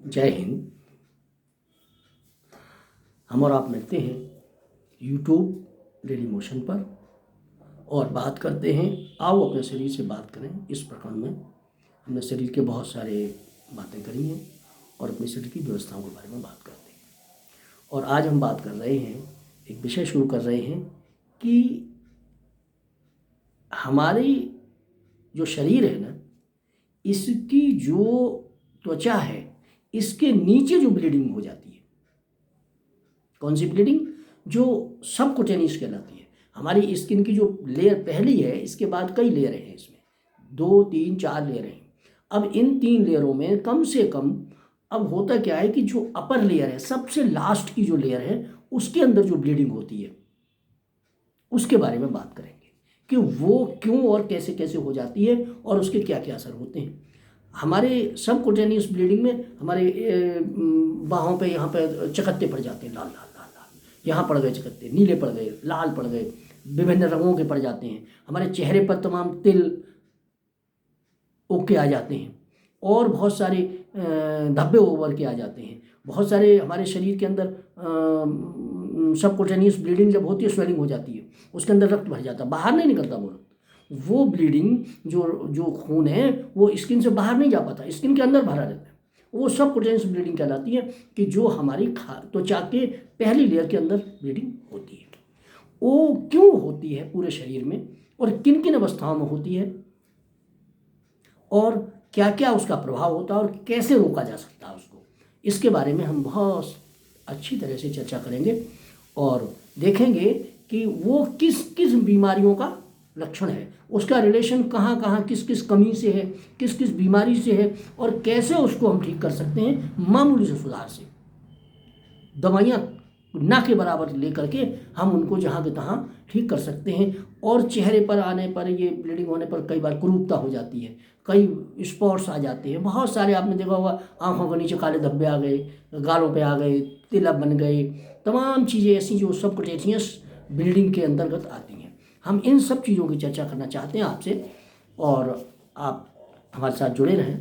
जय हिंद। हम और आप मिलते हैं यूट्यूब डेली मोशन पर और बात करते हैं आओ अपने शरीर से बात करें। इस प्रकरण में हमने शरीर के बहुत सारे बातें करी हैं और अपने शरीर की व्यवस्थाओं के बारे में बात करते हैं। और आज हम बात कर रहे हैं, एक विषय शुरू कर रहे हैं कि हमारी जो शरीर है ना, इसकी जो त्वचा है, इसके नीचे जो ब्लीडिंग हो जाती है, कौन सी ब्लीडिंग? जो सबकुटेनियस कहलाती है। हमारी स्किन की जो लेयर पहली है, इसके बाद कई लेयर हैं, इसमें 2, 3, 4 लेयर हैं। अब इन 3 लेयरों में कम से कम अब होता क्या है कि जो अपर लेयर है, सबसे लास्ट की जो लेयर है, उसके अंदर जो ब्लीडिंग होती है उसके बारे में बात करेंगे कि वो क्यों और कैसे कैसे हो जाती है और उसके क्या क्या असर होते हैं। हमारे सबकुटेनियस ब्लीडिंग में हमारे बाहों पे यहाँ पे चकत्ते पड़ जाते हैं, लाल लाल लाल लाल, यहाँ पड़ गए चकत्ते, नीले पड़ गए, लाल पड़ गए, विभिन्न रंगों के पड़ जाते हैं। हमारे चेहरे पर तमाम तिल उग के आ जाते हैं और बहुत सारे धब्बे उभर के आ जाते हैं। बहुत सारे हमारे शरीर के अंदर सबकुटेनियस ब्लीडिंग जब होती है, स्वेलिंग हो जाती है, उसके अंदर रक्त भर जाता है, बाहर नहीं निकलता वो रक्त। वो ब्लीडिंग जो खून है वो स्किन से बाहर नहीं जा पाता, स्किन के अंदर भरा रहता है। वो सबकुटेनियस ब्लीडिंग कहलाती है कि जो हमारी त्वचा के पहली लेयर के अंदर ब्लीडिंग होती है। वो क्यों होती है पूरे शरीर में और किन किन अवस्थाओं में होती है और क्या क्या उसका प्रभाव होता है और कैसे रोका जा सकता है उसको, इसके बारे में हम बहुत अच्छी तरह से चर्चा करेंगे और देखेंगे कि वो किस किस बीमारियों का लक्षण है, उसका रिलेशन कहाँ कहाँ किस किस कमी से है, किस किस बीमारी से है और कैसे उसको हम ठीक कर सकते हैं। मामूली से सुधार से, दवाइयाँ ना के बराबर लेकर के हम उनको जहाँ के तहाँ ठीक कर सकते हैं। और चेहरे पर आने पर, ये ब्लीडिंग होने पर कई बार कुरूपता हो जाती है, कई स्पॉट्स आ जाते हैं, बहुत सारे आपने देखा होगा, आँखों के नीचे काले धब्बे आ गए, गालों पे आ गए, तिलक बन गए, तमाम चीज़ें ऐसी जो सबकुटेनियस ब्लीडिंग के अंतर्गत आती हैं। हम इन सब चीज़ों की चर्चा करना चाहते हैं आपसे और आप हमारे साथ जुड़े रहें।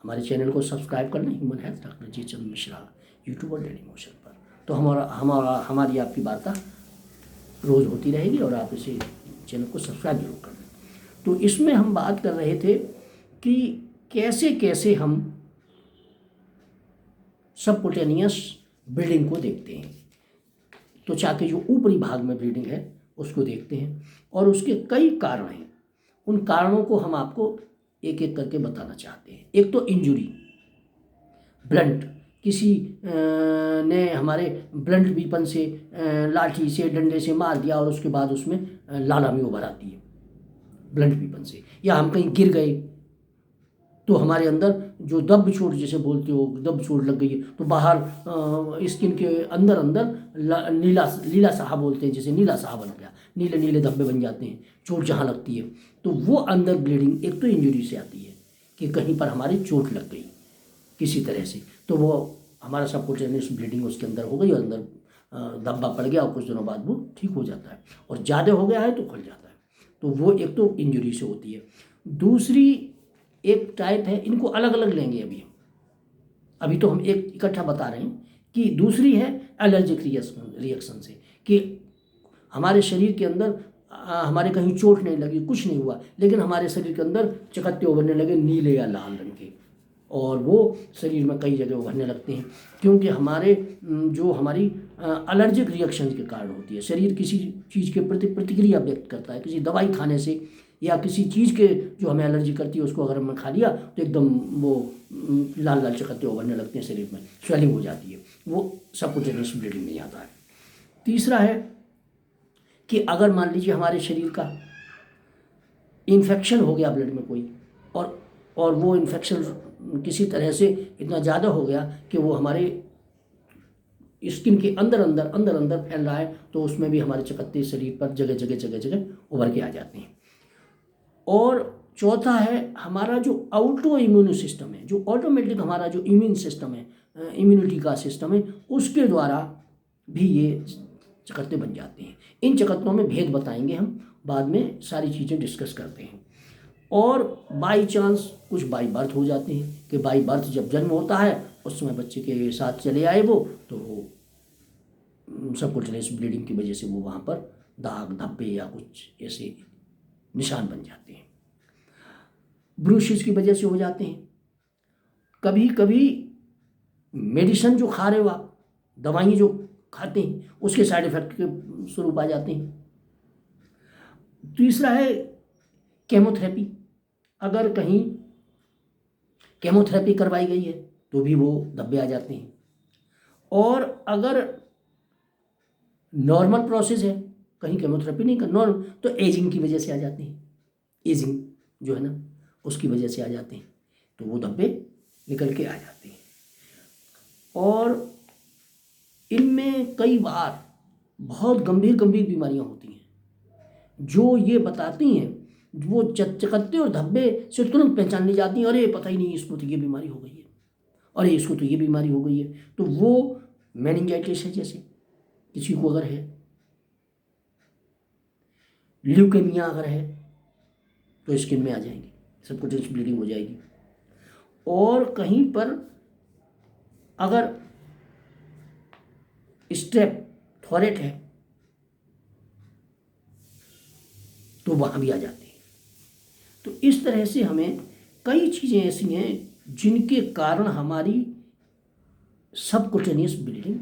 हमारे चैनल को सब्सक्राइब कर लें, ह्यूमन हेल्थ डॉक्टर जी चंद्र मिश्रा, यूट्यूब और डेली मोशन पर। तो हमारी आपकी वार्ता रोज़ होती रहेगी और आप इसे चैनल को सब्सक्राइब जरूर कर लें। तो इसमें हम बात कर रहे थे कि कैसे कैसे हम सबकुटेनियस ब्लीडिंग को देखते हैं। त्वचा के जो ऊपरी भाग में ब्लीडिंग है उसको देखते हैं और उसके कई कारण हैं। उन कारणों को हम आपको एक एक करके बताना चाहते हैं। एक तो इंजुरी, ब्लंट, किसी ने हमारे ब्लंट वीपन से, लाठी से, डंडे से मार दिया और उसके बाद उसमें लालामी उभर आती है ब्लंट वीपन से, या हम कहीं गिर गए तो हमारे अंदर जो दब चोट जैसे बोलते हो, दब चोट लग गई है तो बाहर स्किन के अंदर अंदर नीला साहा बोलते हैं, जैसे नीला साहा बन गया, नीले नीले धब्बे बन जाते हैं चोट जहाँ लगती है। तो वो अंदर ब्लीडिंग एक तो इंजरी से आती है कि कहीं पर हमारी चोट लग गई किसी तरह से, तो वो हमारा सबकुटेनियस ब्लीडिंग उसके अंदर हो गई और अंदर धब्बा पड़ गया और कुछ दिनों बाद वो ठीक हो जाता है, और ज़्यादा हो गया है तो खुल जाता है। तो वो एक तो इंजरी से होती है। दूसरी एक टाइप है, इनको अलग अलग लेंगे अभी तो हम एक इकट्ठा बता रहे हैं कि दूसरी है एलर्जिक रिएक्शन से, कि हमारे शरीर के अंदर हमारे कहीं चोट नहीं लगी, कुछ नहीं हुआ, लेकिन हमारे शरीर के अंदर चकत्ते उभरने लगे नीले या लाल रंग के, और वो शरीर में कई जगह उभरने लगते हैं क्योंकि हमारे जो हमारी एलर्जिक रिएक्शन के कारण होती है। शरीर किसी चीज़ के प्रति प्रतिक्रिया व्यक्त करता है, किसी दवाई खाने से या किसी चीज़ के जो हमें एलर्जी करती है उसको अगर हमने खा लिया तो एकदम वो लाल लाल चकत्ते उभरने लगते हैं, शरीर में स्वेलिंग हो जाती है, वो सबकुटेनियस ब्लीडिंग में आता है। तीसरा है कि अगर मान लीजिए हमारे शरीर का इन्फेक्शन हो गया ब्लड में कोई, और वो इन्फेक्शन किसी तरह से इतना ज़्यादा हो गया कि वो हमारे स्किन के अंदर अंदर फैल रहा है, तो उसमें भी हमारे चकत्ते शरीर पर जगह जगह उभर के आ जाते हैं। और चौथा है हमारा जो ऑटो इम्यून सिस्टम है, जो ऑटोमेटिक हमारा जो इम्यून सिस्टम है, इम्यूनिटी का सिस्टम है, उसके द्वारा भी ये चकत्ते बन जाते हैं। इन चकत्तों में भेद बताएंगे हम बाद में, सारी चीज़ें डिस्कस करते हैं। और बाई चांस कुछ बाई बर्थ हो जाते हैं कि बाई बर्थ जब जन्म होता है उस समय बच्चे के साथ चले आए वो, तो वो सबकुटेनियस ब्लीडिंग की वजह से वो वहाँ पर दाग धब्बे या कुछ ऐसे निशान बन जाते हैं। ब्रूसिस की वजह से हो जाते हैं। कभी कभी मेडिसिन जो खा रहे हो आप, दवाइयाँ जो खाते हैं, उसके साइड इफेक्ट के स्वरूप आ जाते हैं। तीसरा है केमोथेरेपी। अगर कहीं केमोथेरेपी करवाई गई है तो भी वो धब्बे आ जाते हैं। और अगर नॉर्मल प्रोसेस है, कहीं केमोथेरेपी नहीं कर नॉर्मल, तो एजिंग की वजह से आ जाते हैं। एजिंग जो है ना उसकी वजह से आ जाते हैं, तो वो धब्बे निकल के आ जाते हैं। और इनमें कई बार बहुत गंभीर गंभीर बीमारियां होती हैं जो ये बताती हैं, वो चकत्ते और धब्बे से तुरंत पहचान ली जाती हैं, अरे पता ही नहीं इसको तो ये बीमारी हो गई है, अरे इसको तो ये बीमारी हो गई है। तो वो मेनिंजाइटिस है, जैसे किसी को अगर है, ल्यूकेमिया अगर है तो स्किन में आ जाएंगी, सबकुटेनियस ब्लीडिंग हो जाएगी। और कहीं पर अगर स्ट्रेप थॉरेट है तो वहाँ भी आ जाती है। तो इस तरह से हमें कई चीज़ें ऐसी हैं जिनके कारण हमारी सबकुटेनियस ब्लीडिंग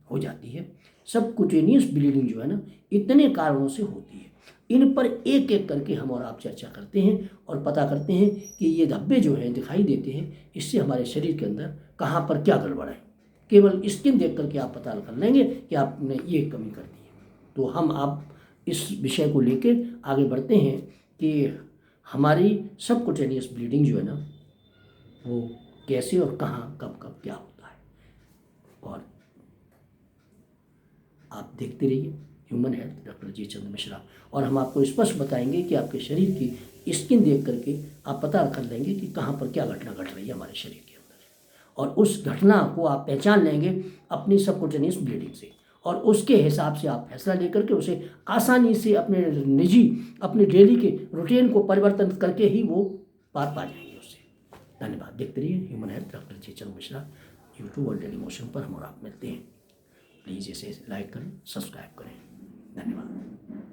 हो जाती है। सबकुटेनियस ब्लीडिंग जो है ना इतने कारणों से होती है। इन पर एक एक करके हम और आप चर्चा करते हैं और पता करते हैं कि ये धब्बे जो हैं दिखाई देते हैं, इससे हमारे शरीर के अंदर कहाँ पर क्या गड़बड़ है। केवल स्किन देख करके आप पता कर लेंगे कि आपने ये कमी कर दी है। तो हम आप इस विषय को लेकर आगे बढ़ते हैं कि हमारी सबकुटेनियस ब्लीडिंग जो है ना वो कैसे और कहाँ कब कब क्या होता है। और आप देखते रहिए ह्यूमन हेल्थ डॉक्टर जी चंद्र मिश्रा, और हम आपको स्पष्ट बताएंगे कि आपके शरीर की स्किन देख करके आप पता कर लेंगे कि कहाँ पर क्या घटना घट रही है हमारे शरीर के अंदर, और उस घटना को आप पहचान लेंगे अपनी सबकुटेनियस ब्लीडिंग से, और उसके हिसाब से आप फैसला लेकर के उसे आसानी से अपने डेली के रूटीन को परिवर्तन करके ही वो पार पा जाएंगे उससे। धन्यवाद। देखते रहिए ह्यूमन हेल्थ डॉक्टर जी चंद्र मिश्रा यूट्यूब और डेली मोशन पर हम और आप मिलते हैं। प्लीज़ इसे लाइक करें, सब्सक्राइब करें। धन्यवाद।